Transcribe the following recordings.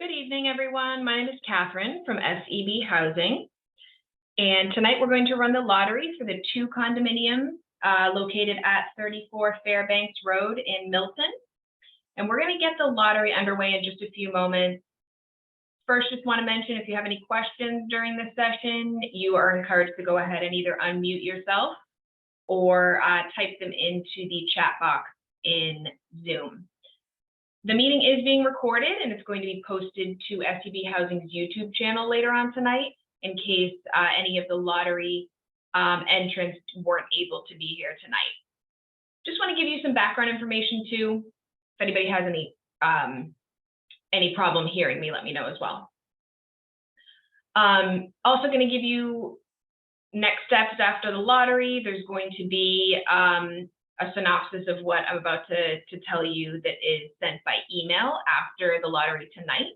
Good evening, everyone. My name is Catherine from SEB Housing, and tonight we're going to run the lottery for the two condominiums located at 34 Fairbanks Road in Milton. And we're going to get the lottery underway in just a few moments. First, just want to mention if you have any questions during this session, you are encouraged to go ahead and either unmute yourself or type them into the chat box in Zoom. The meeting is being recorded and it's going to be posted to SEB Housing's YouTube channel later on tonight in case any of the lottery entrants weren't able to be here tonight. Just want to give you some background information too. If anybody has any problem hearing me, let me know as well. Also going to give you next steps after the lottery. There's going to be a synopsis of what I'm about to tell you that is sent by email after the lottery tonight.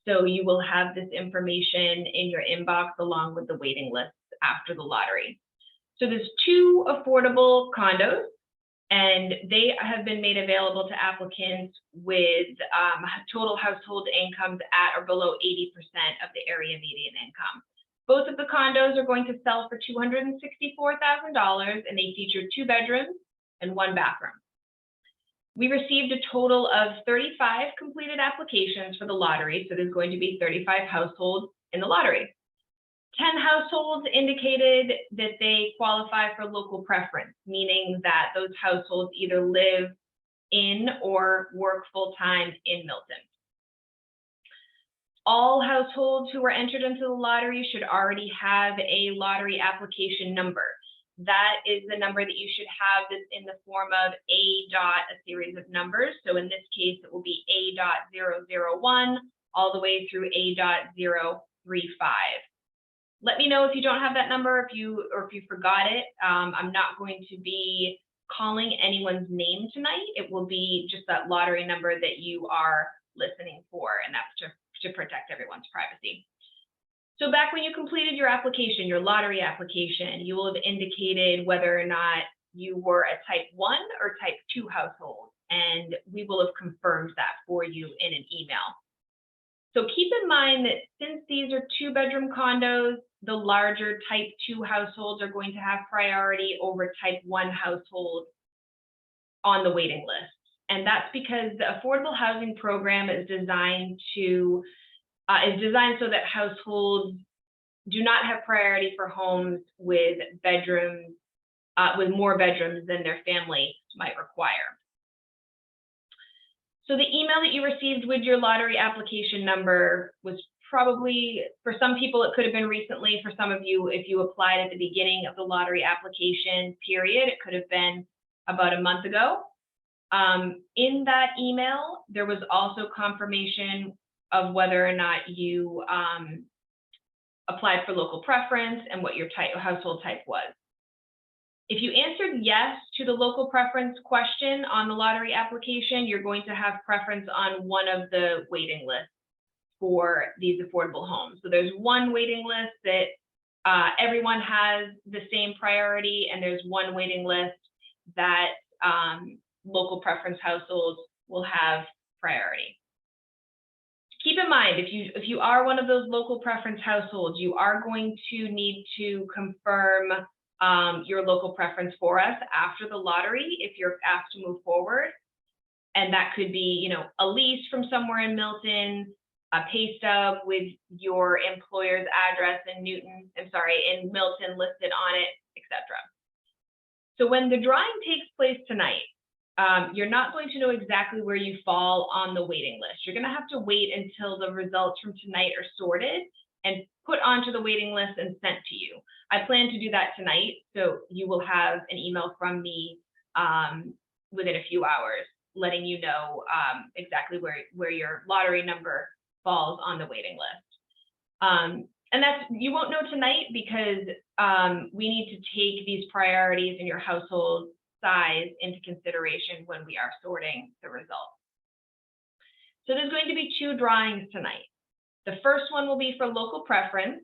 So you will have this information in your inbox along with the waiting lists after the lottery. So there's two affordable condos, and they have been made available to applicants with total household incomes at or below 80% of the area median income. Both of the condos are going to sell for $264,000, and they feature 2 bedrooms and 1 bathroom. We received a total of 35 completed applications for the lottery, so there's going to be 35 households in the lottery. 10 households indicated that they qualify for local preference, meaning that those households either live in or work full-time in Milton. All households who were entered into the lottery should already have a lottery application number. That is the number that you should have that's in the form of a series of numbers. So in this case, it will be A.001 all the way through A.035. Let me know if you don't have that number, if you forgot it. I'm not going to be calling anyone's name tonight. It will be just that lottery number that you are listening for, and that's to protect everyone's privacy. So back when you completed your application, your lottery application, you will have indicated whether or not you were a type 1 or type 2 household, and we will have confirmed that for you in an email. So keep in mind that since these are 2-bedroom condos, the larger type 2 households are going to have priority over type 1 households on the waiting list. And that's because the affordable housing program is designed so that households do not have priority for homes with bedrooms, with more bedrooms than their family might require. So the email that you received with your lottery application number was probably, for some people, it could have been recently. For some of you, if you applied at the beginning of the lottery application period, it could have been about a month ago. In that email, there was also confirmation of whether or not you applied for local preference and what your household type was. If you answered yes to the local preference question on the lottery application, you're going to have preference on one of the waiting lists for these affordable homes. So there's one waiting list that everyone has the same priority, and there's one waiting list that local preference households will have priority. Keep in mind, if you are one of those local preference households, you are going to need to confirm your local preference for us after the lottery if you're asked to move forward. And that could be, a lease from somewhere in Milton, a pay stub with your employer's address in Milton listed on it, etc. So when the drawing takes place tonight, you're not going to know exactly where you fall on the waiting list. You're going to have to wait until the results from tonight are sorted and put onto the waiting list and sent to you. I plan to do that tonight, so you will have an email from me within a few hours letting you know exactly where your lottery number falls on the waiting list. And you won't know tonight because we need to take these priorities in your household size into consideration when we are sorting the results. So there's going to be 2 drawings tonight. The first one will be for local preference,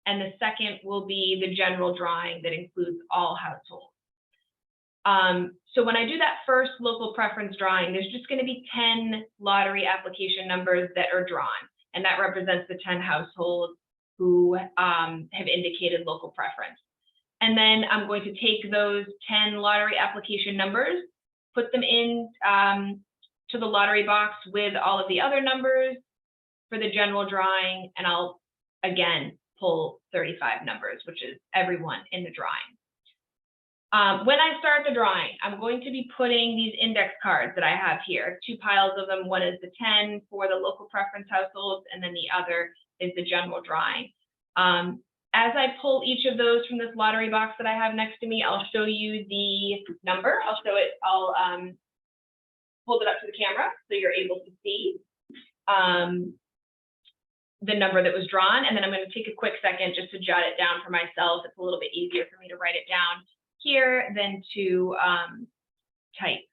and the second will be the general drawing that includes all households. So when I do that first local preference drawing, there's just going to be 10 lottery application numbers that are drawn. and that represents the 10 households who have indicated local preference. And then I'm going to take those 10 lottery application numbers, put them in to the lottery box with all of the other numbers for the general drawing, and I'll again pull 35 numbers, which is everyone in the drawing. When I start the drawing, I'm going to be putting these index cards that I have here, 2 piles of them. One is the 10 for the local preference households, and then the other is the general drawing. As I pull each of those from this lottery box that I have next to me, I'll show you the number. I'll hold it up to the camera so you're able to see the number that was drawn, and then I'm going to take a quick second just to jot it down for myself. It's a little bit easier for me to write it down here than to type.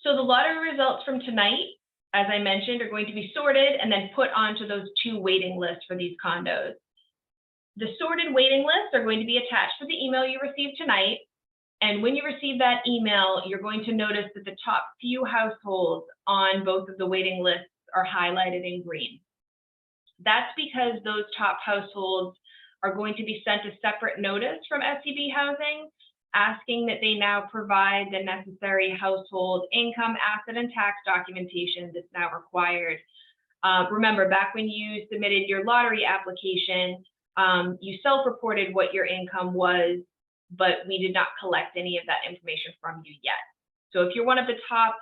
So the lottery results from tonight, as I mentioned, are going to be sorted and then put onto those 2 waiting lists for these condos. The sorted waiting lists are going to be attached to the email you received tonight. And when you receive that email, you're going to notice that the top few households on both of the waiting lists are highlighted in green. That's because those top households are going to be sent a separate notice from SCB Housing asking that they now provide the necessary household income, asset, and tax documentation that's now required. Remember, back when you submitted your lottery application, you self-reported what your income was, but we did not collect any of that information from you yet. So if you're one of the top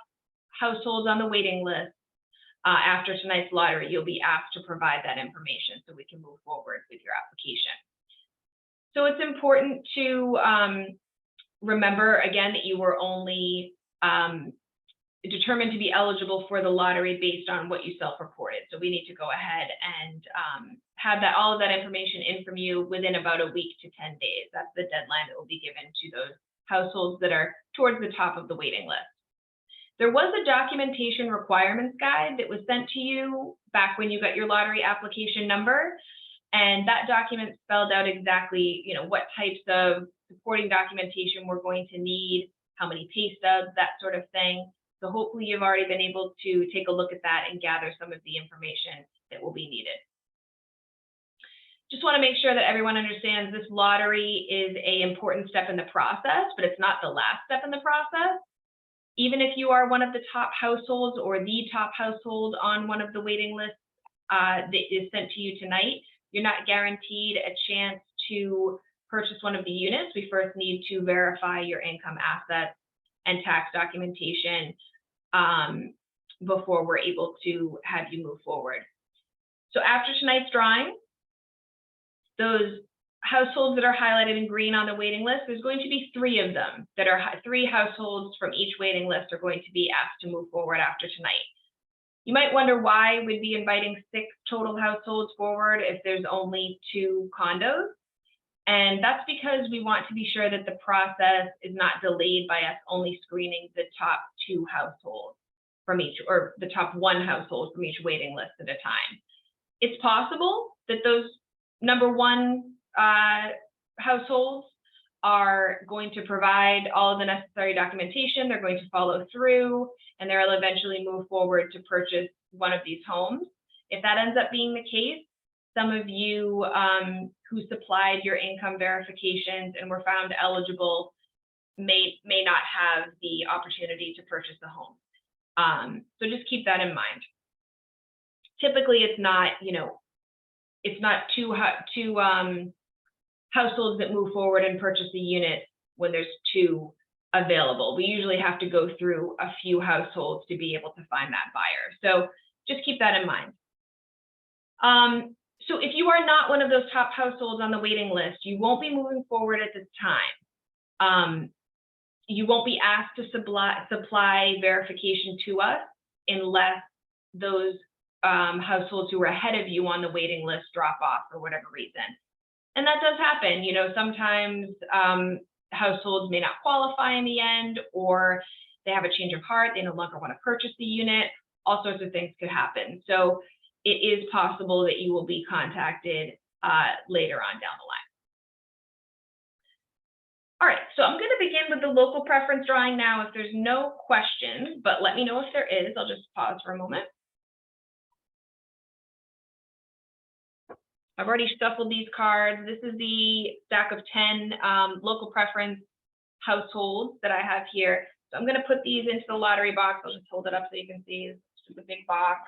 households on the waiting list, after tonight's lottery, you'll be asked to provide that information so we can move forward with your application. So it's important to remember, again, that you were only determined to be eligible for the lottery based on what you self-reported. So we need to go ahead and have all of that information in from you within about a week to 10 days. That's the deadline that will be given to those households that are towards the top of the waiting list. There was a documentation requirements guide that was sent to you back when you got your lottery application number. And that document spelled out exactly, what types of supporting documentation we're going to need, how many pay stubs, that sort of thing. So hopefully you've already been able to take a look at that and gather some of the information that will be needed. Just want to make sure that everyone understands this lottery is an important step in the process, but it's not the last step in the process. Even if you are one of the top households or the top household on one of the waiting lists that is sent to you tonight, you're not guaranteed a chance to purchase one of the units. We first need to verify your income, assets, and tax documentation before we're able to have you move forward. So after tonight's drawing, those households that are highlighted in green on the waiting list, there's going to be 3 of them that are 3 households from each waiting list are going to be asked to move forward after tonight. You might wonder why we'd be inviting 6 total households forward if there's only 2 condos. And that's because we want to be sure that the process is not delayed by us only screening the top 2 households from each, or the top 1 household from each waiting list at a time. It's possible that those number 1 households are going to provide all of the necessary documentation, they're going to follow through, and they'll eventually move forward to purchase one of these homes. If that ends up being the case, some of you who supplied your income verifications and were found eligible may not have the opportunity to purchase the home. So just keep that in mind. Typically, it's not, it's not two households that move forward and purchase a unit when there's 2 available. We usually have to go through a few households to be able to find that buyer. So just keep that in mind. So if you are not one of those top households on the waiting list, you won't be moving forward at this time. You won't be asked to supply verification to us unless those households who are ahead of you on the waiting list drop off for whatever reason. And that does happen. Sometimes households may not qualify in the end, or they have a change of heart, they no longer want to purchase the unit. All sorts of things could happen. So it is possible that you will be contacted later on down the line. All right, so I'm going to begin with the local preference drawing now if there's no questions, but let me know if there is. I'll just pause for a moment. I've already shuffled these cards. This is the stack of 10 local preference households that I have here. So I'm going to put these into the lottery box. I'll just hold it up so you can see. It's just a big box.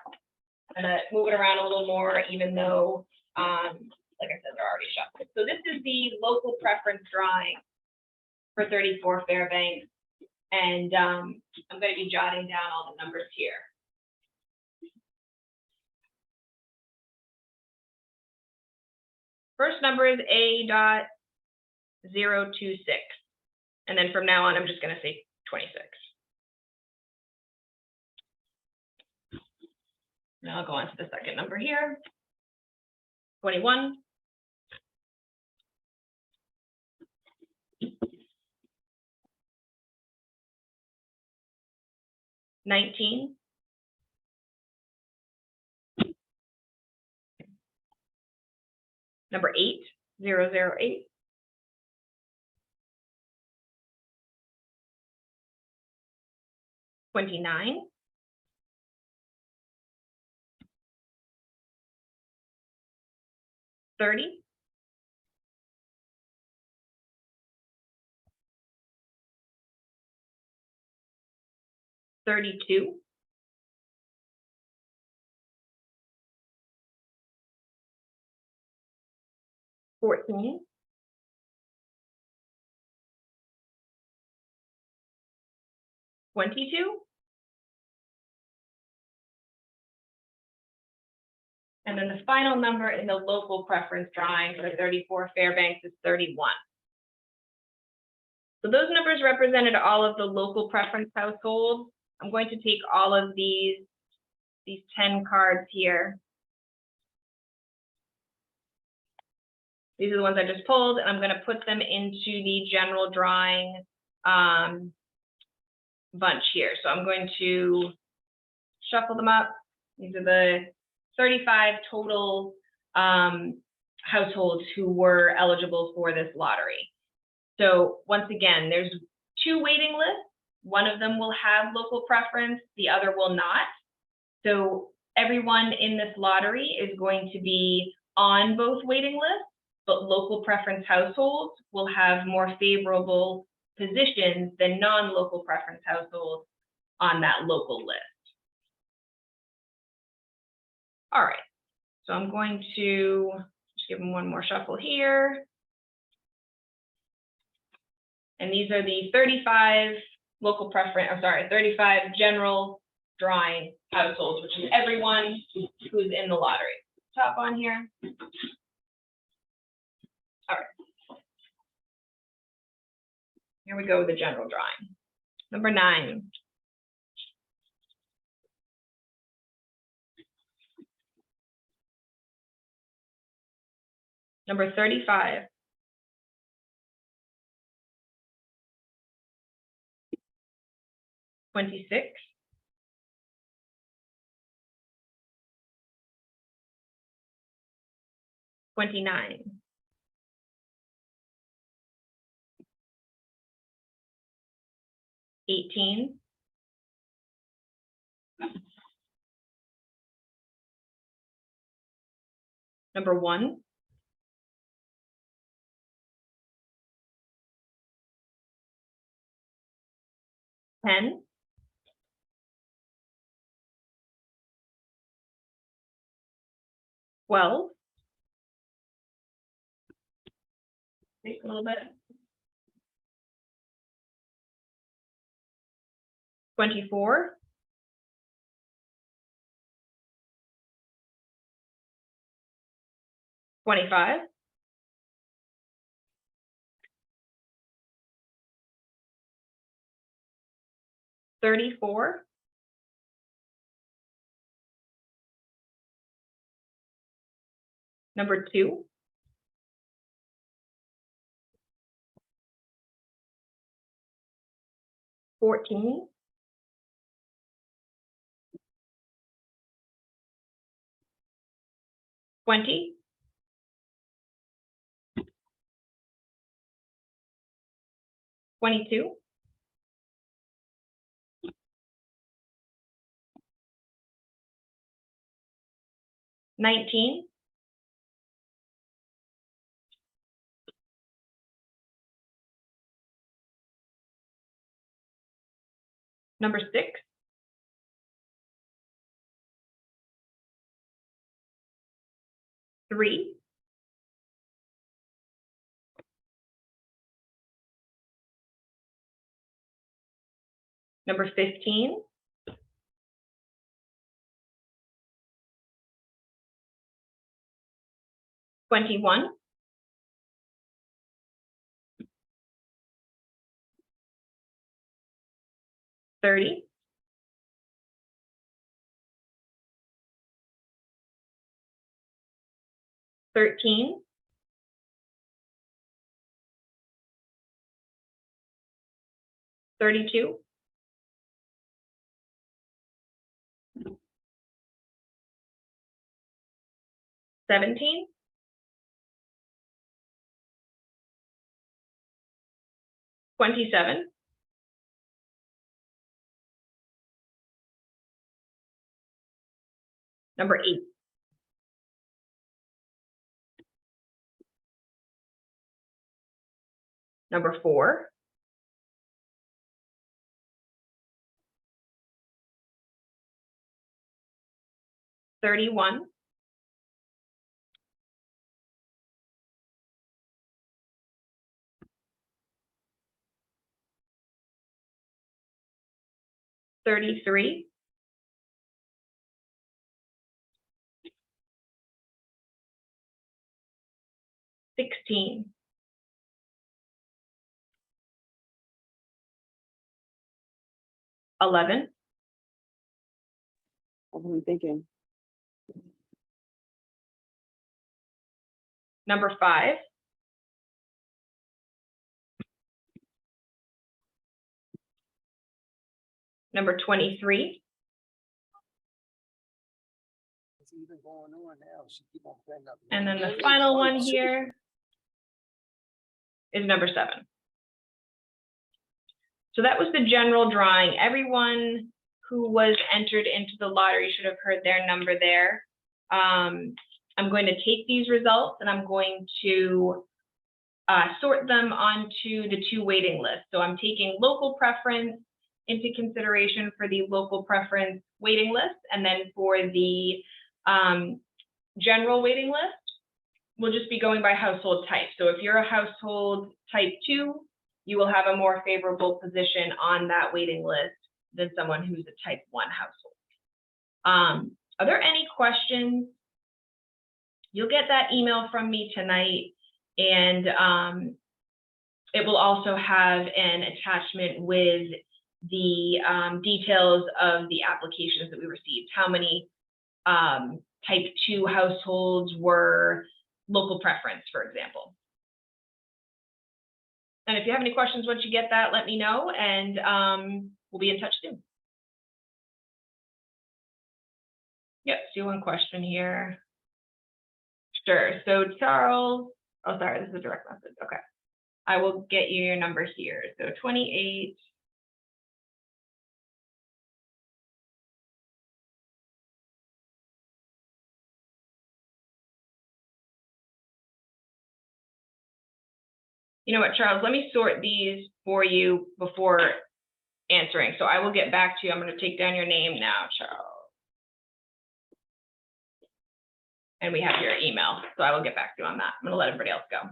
I'm going to move it around a little more, even though, like I said, they're already shuffled. So this is the local preference drawing for 34 Fairbanks. And I'm going to be jotting down all the numbers here. First number is A.026. And then from now on, I'm just going to say 26. Now I'll go on to the second number here. 21. 19. 8, 008. 29. 30. 32. 14. 22. And then the final number in the local preference drawing for 34 Fairbanks is 31. So those numbers represented all of the local preference households. I'm going to take all of these 10 cards here. These are the ones I just pulled, and I'm going to put them into the general drawing bunch here. So I'm going to shuffle them up. These are the 35 total households who were eligible for this lottery. So once again, there's 2 waiting lists. One of them will have local preference, the other will not. So everyone in this lottery is going to be on both waiting lists, but local preference households will have more favorable positions than non-local preference households on that local list. All right, so I'm going to just give them one more shuffle here. And these are the 35 local preference, I'm sorry, 35 general drawing households, which is everyone who's in the lottery. Top on here. All right. Here we go with the general drawing. Number 9. Number 35. 26. 29. 18. 1. 10. 12. Take a little bit. 24. 25. 34. 2. 14. 20. 22. 19. Number 6. Three. Number 15. 21. 30. 13. 32. 17. 27. 8. Number 4. 31. 33. 16. 11. I'm thinking. Number 5. 23. And then the final one here is number 7. So that was the general drawing. Everyone who was entered into the lottery should have heard their number there. I'm going to take these results and I'm going to sort them onto the 2 waiting lists. So I'm taking local preference into consideration for the local preference waiting list, and then for the general waiting list, we'll just be going by household type. So if you're a household type 2, you will have a more favorable position on that waiting list than someone who's a type 1 household. Are there any questions? You'll get that email from me tonight, and it will also have an attachment with the details of the applications that we received. How many type 2 households were local preference, for example. And if you have any questions once you get that, let me know, and we'll be in touch soon. Yep, see one question here. Sure, so Charles, oh, sorry, this is a direct message, okay. I will get you your number here, so 28. You know what, Charles, let me sort these for you before answering. So I will get back to you. I'm going to take down your name now, Charles. And we have your email, so I will get back to you on that. I'm going to let everybody else go. All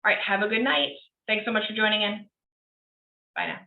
right, have a good night. Thanks so much for joining in. Bye now.